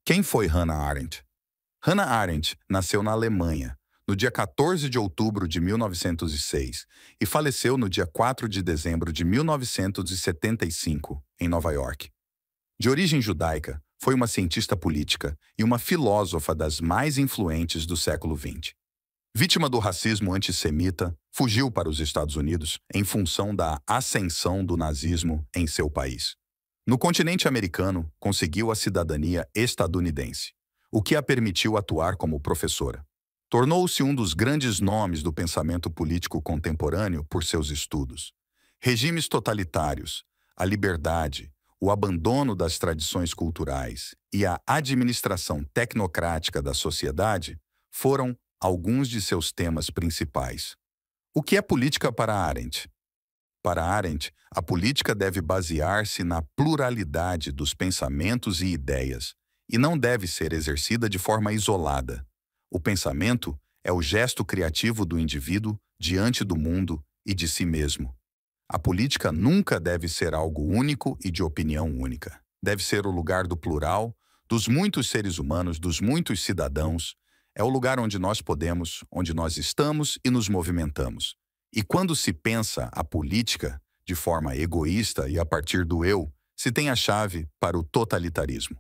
Quem foi Hannah Arendt? Hannah Arendt nasceu na Alemanha, no dia 14 de outubro de 1906 e faleceu no dia 4 de dezembro de 1975, em Nova York. De origem judaica, foi uma cientista política e uma filósofa das mais influentes do século XX. Vítima do racismo antissemita, fugiu para os Estados Unidos em função da ascensão do nazismo em seu país. No continente americano, conseguiu a cidadania estadunidense, o que a permitiu atuar como professora. Tornou-se um dos grandes nomes do pensamento político contemporâneo por seus estudos. Regimes totalitários, a liberdade, o abandono das tradições culturais e a administração tecnocrática da sociedade foram alguns de seus temas principais. O que é política para Arendt? Para Arendt, a política deve basear-se na pluralidade dos pensamentos e ideias, e não deve ser exercida de forma isolada. O pensamento é o gesto criativo do indivíduo diante do mundo e de si mesmo. A política nunca deve ser algo único e de opinião única. Deve ser o lugar do plural, dos muitos seres humanos, dos muitos cidadãos. É o lugar onde nós podemos, onde nós estamos e nos movimentamos. E quando se pensa a política de forma egoísta e a partir do eu, se tem a chave para o totalitarismo.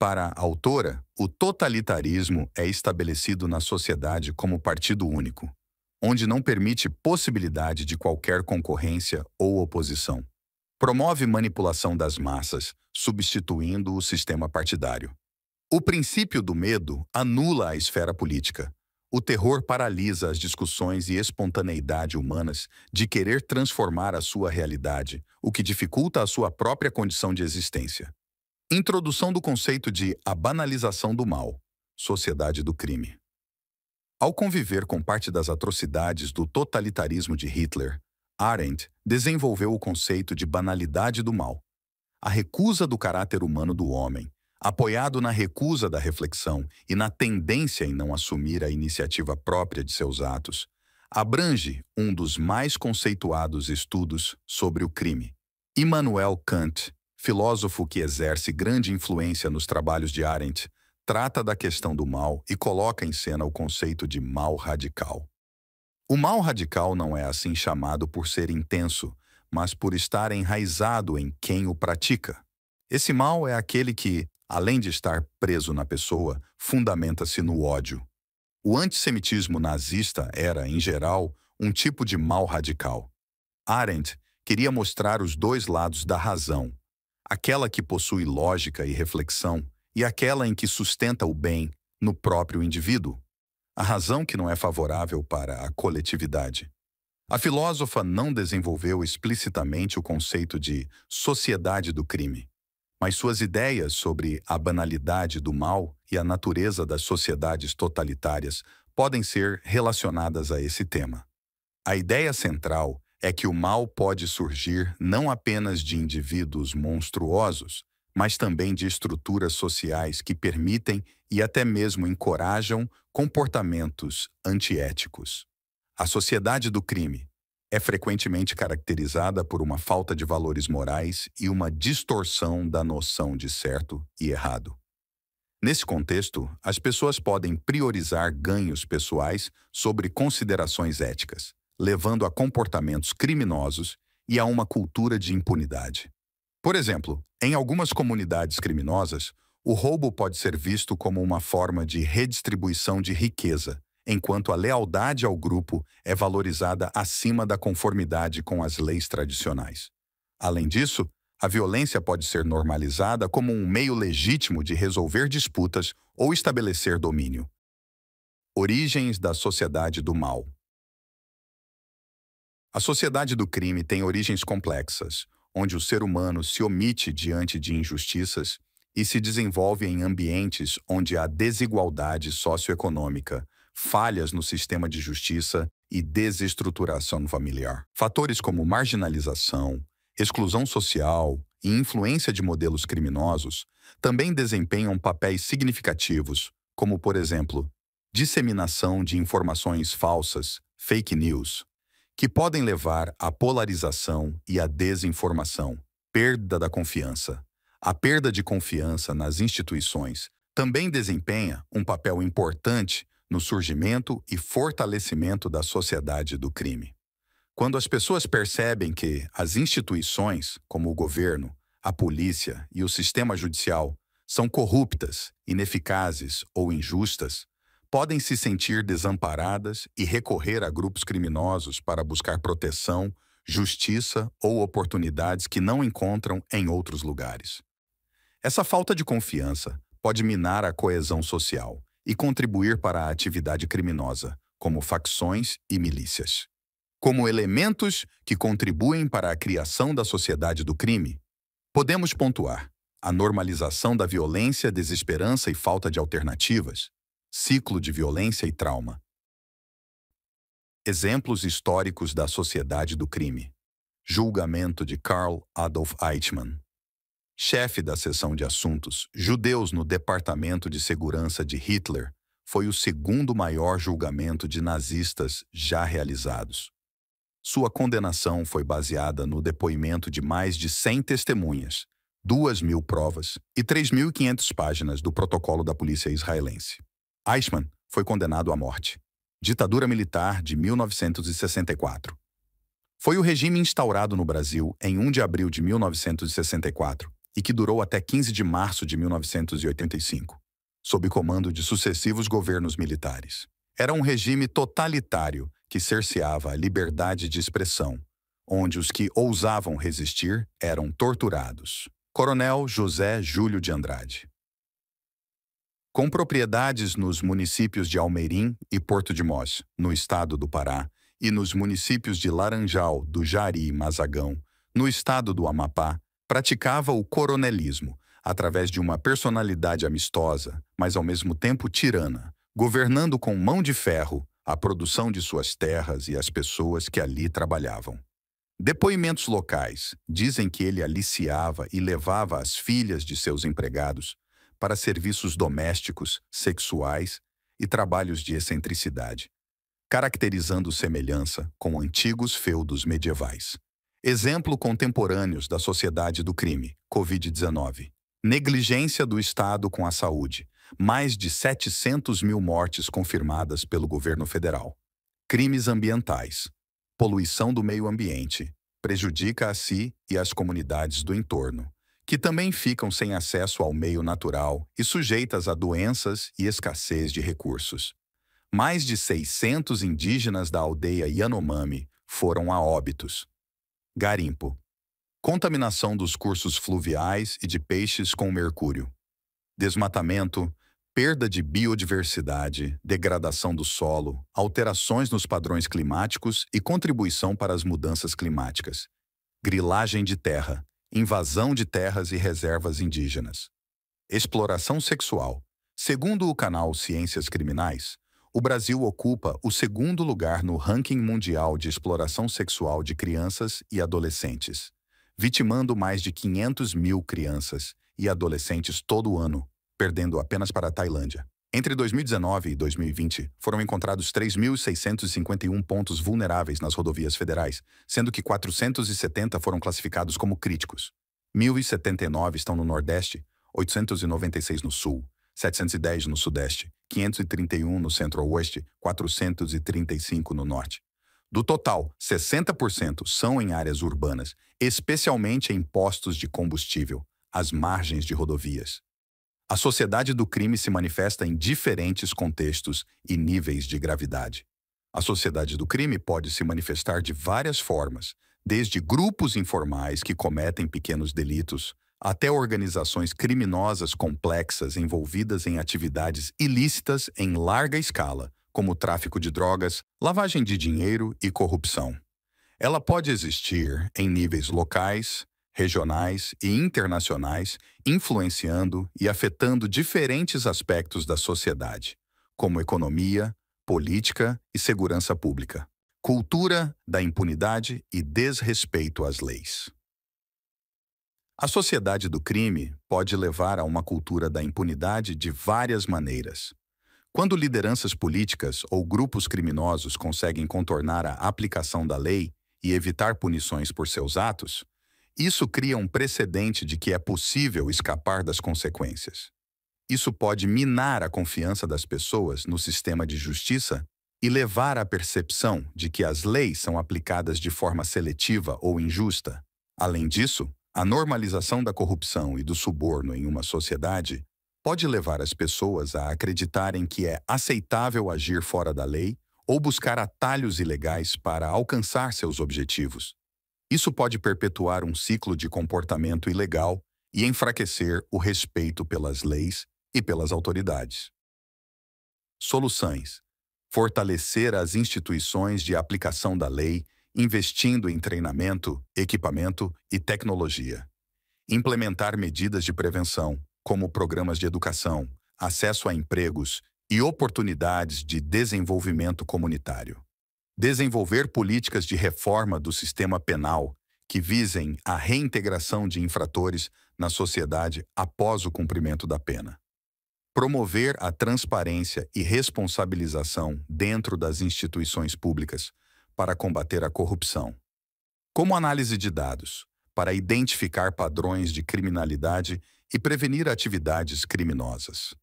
Para a autora, o totalitarismo é estabelecido na sociedade como partido único, onde não permite possibilidade de qualquer concorrência ou oposição. Promove manipulação das massas, substituindo o sistema partidário. O princípio do medo anula a esfera política. O terror paralisa as discussões e espontaneidade humanas de querer transformar a sua realidade, o que dificulta a sua própria condição de existência. Introdução do conceito de a banalização do mal, sociedade do crime. Ao conviver com parte das atrocidades do totalitarismo de Hitler, Arendt desenvolveu o conceito de banalidade do mal. A recusa do caráter humano do homem, apoiado na recusa da reflexão e na tendência em não assumir a iniciativa própria de seus atos, abrange um dos mais conceituados estudos sobre o crime. Immanuel Kant, filósofo que exerce grande influência nos trabalhos de Arendt, trata da questão do mal e coloca em cena o conceito de mal radical. O mal radical não é assim chamado por ser intenso, mas por estar enraizado em quem o pratica. Esse mal é aquele que, além de estar preso na pessoa, fundamenta-se no ódio. O antissemitismo nazista era, em geral, um tipo de mal radical. Arendt queria mostrar os dois lados da razão, aquela que possui lógica e reflexão e aquela em que sustenta o bem no próprio indivíduo, a razão que não é favorável para a coletividade. A filósofa não desenvolveu explicitamente o conceito de sociedade do crime, mas suas ideias sobre a banalidade do mal e a natureza das sociedades totalitárias podem ser relacionadas a esse tema. A ideia central é que o mal pode surgir não apenas de indivíduos monstruosos, mas também de estruturas sociais que permitem e até mesmo encorajam comportamentos antiéticos. A sociedade do crime é frequentemente caracterizada por uma falta de valores morais e uma distorção da noção de certo e errado. Nesse contexto, as pessoas podem priorizar ganhos pessoais sobre considerações éticas, levando a comportamentos criminosos e a uma cultura de impunidade. Por exemplo, em algumas comunidades criminosas, o roubo pode ser visto como uma forma de redistribuição de riqueza, enquanto a lealdade ao grupo é valorizada acima da conformidade com as leis tradicionais. Além disso, a violência pode ser normalizada como um meio legítimo de resolver disputas ou estabelecer domínio. Origens da sociedade do mal. A sociedade do crime tem origens complexas, onde o ser humano se omite diante de injustiças e se desenvolve em ambientes onde há desigualdade socioeconômica, falhas no sistema de justiça e desestruturação familiar. Fatores como marginalização, exclusão social e influência de modelos criminosos também desempenham papéis significativos, como, por exemplo, disseminação de informações falsas, fake news, que podem levar à polarização e à desinformação, perda da confiança. A perda de confiança nas instituições também desempenha um papel importante no surgimento e fortalecimento da sociedade do crime. Quando as pessoas percebem que as instituições, como o governo, a polícia e o sistema judicial, são corruptas, ineficazes ou injustas, podem se sentir desamparadas e recorrer a grupos criminosos para buscar proteção, justiça ou oportunidades que não encontram em outros lugares. Essa falta de confiança pode minar a coesão social e contribuir para a atividade criminosa, como facções e milícias. Como elementos que contribuem para a criação da sociedade do crime, podemos pontuar a normalização da violência, desesperança e falta de alternativas, ciclo de violência e trauma. Exemplos históricos da sociedade do crime. Julgamento de Karl Adolf Eichmann, chefe da seção de assuntos judeus no Departamento de Segurança de Hitler, foi o segundo maior julgamento de nazistas já realizados. Sua condenação foi baseada no depoimento de mais de 100 testemunhas, 2.000 provas e 3.500 páginas do protocolo da polícia israelense. Eichmann foi condenado à morte. Ditadura militar de 1964. Foi o regime instaurado no Brasil em 1 de abril de 1964 e que durou até 15 de março de 1985, sob comando de sucessivos governos militares. Era um regime totalitário que cerceava a liberdade de expressão, onde os que ousavam resistir eram torturados. Coronel José Júlio de Andrade. Com propriedades nos municípios de Almeirim e Porto de Mós, no estado do Pará, e nos municípios de Laranjal, do Jari e Mazagão, no estado do Amapá, praticava o coronelismo, através de uma personalidade amistosa, mas ao mesmo tempo tirana, governando com mão de ferro a produção de suas terras e as pessoas que ali trabalhavam. Depoimentos locais dizem que ele aliciava e levava as filhas de seus empregados para serviços domésticos, sexuais e trabalhos de excentricidade, caracterizando semelhança com antigos feudos medievais. Exemplo contemporâneos da sociedade do crime, Covid-19. Negligência do Estado com a saúde. Mais de 700.000 mortes confirmadas pelo governo federal. Crimes ambientais. Poluição do meio ambiente. Prejudica a si e as comunidades do entorno, que também ficam sem acesso ao meio natural e sujeitas a doenças e escassez de recursos. Mais de 600 indígenas da aldeia Yanomami foram a óbitos. Garimpo. Contaminação dos cursos fluviais e de peixes com mercúrio. Desmatamento, perda de biodiversidade, degradação do solo, alterações nos padrões climáticos e contribuição para as mudanças climáticas. Grilagem de terra, invasão de terras e reservas indígenas. Exploração sexual. Segundo o canal Ciências Criminais, o Brasil ocupa o segundo lugar no ranking mundial de exploração sexual de crianças e adolescentes, vitimando mais de 500.000 crianças e adolescentes todo ano, perdendo apenas para a Tailândia. Entre 2019 e 2020, foram encontrados 3.651 pontos vulneráveis nas rodovias federais, sendo que 470 foram classificados como críticos. 1.079 estão no Nordeste, 896 no Sul, 710 no Sudeste, 531 no Centro-Oeste, 435 no Norte. Do total, 60% são em áreas urbanas, especialmente em postos de combustível, às margens de rodovias. A sociedade do crime se manifesta em diferentes contextos e níveis de gravidade. A sociedade do crime pode se manifestar de várias formas, desde grupos informais que cometem pequenos delitos, até organizações criminosas complexas envolvidas em atividades ilícitas em larga escala, como tráfico de drogas, lavagem de dinheiro e corrupção. Ela pode existir em níveis locais, regionais e internacionais, influenciando e afetando diferentes aspectos da sociedade, como economia, política e segurança pública, cultura da impunidade e desrespeito às leis. A sociedade do crime pode levar a uma cultura da impunidade de várias maneiras. Quando lideranças políticas ou grupos criminosos conseguem contornar a aplicação da lei e evitar punições por seus atos, isso cria um precedente de que é possível escapar das consequências. Isso pode minar a confiança das pessoas no sistema de justiça e levar à percepção de que as leis são aplicadas de forma seletiva ou injusta. Além disso, a normalização da corrupção e do suborno em uma sociedade pode levar as pessoas a acreditarem que é aceitável agir fora da lei ou buscar atalhos ilegais para alcançar seus objetivos. Isso pode perpetuar um ciclo de comportamento ilegal e enfraquecer o respeito pelas leis e pelas autoridades. Soluções: fortalecer as instituições de aplicação da lei, investindo em treinamento, equipamento e tecnologia. Implementar medidas de prevenção, como programas de educação, acesso a empregos e oportunidades de desenvolvimento comunitário. Desenvolver políticas de reforma do sistema penal que visem a reintegração de infratores na sociedade após o cumprimento da pena. Promover a transparência e responsabilização dentro das instituições públicas para combater a corrupção. Como análise de dados, para identificar padrões de criminalidade e prevenir atividades criminosas.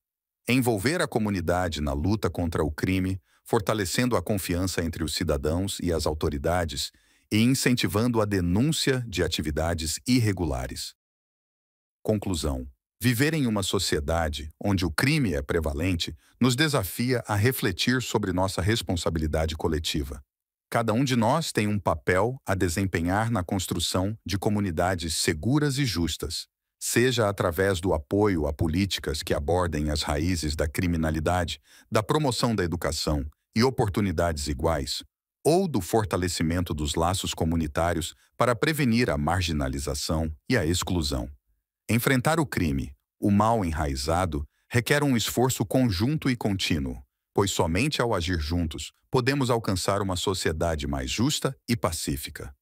Envolver a comunidade na luta contra o crime, fortalecendo a confiança entre os cidadãos e as autoridades e incentivando a denúncia de atividades irregulares. Conclusão: viver em uma sociedade onde o crime é prevalente nos desafia a refletir sobre nossa responsabilidade coletiva. Cada um de nós tem um papel a desempenhar na construção de comunidades seguras e justas, seja através do apoio a políticas que abordem as raízes da criminalidade, da promoção da educação e oportunidades iguais, ou do fortalecimento dos laços comunitários para prevenir a marginalização e a exclusão. Enfrentar o crime, o mal enraizado, requer um esforço conjunto e contínuo, pois somente ao agir juntos podemos alcançar uma sociedade mais justa e pacífica.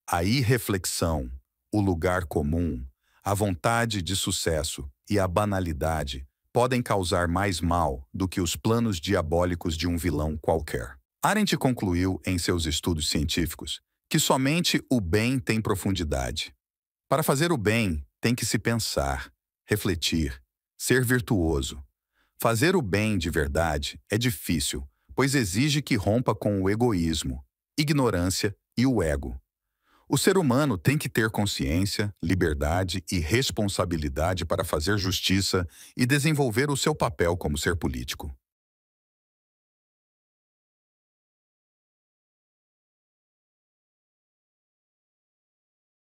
A irreflexão, o lugar comum, a vontade de sucesso e a banalidade podem causar mais mal do que os planos diabólicos de um vilão qualquer. Arendt concluiu em seus estudos científicos que somente o bem tem profundidade. Para fazer o bem, tem que se pensar, refletir, ser virtuoso. Fazer o bem de verdade é difícil, pois exige que rompa com o egoísmo, ignorância e o ego. O ser humano tem que ter consciência, liberdade e responsabilidade para fazer justiça e desenvolver o seu papel como ser político.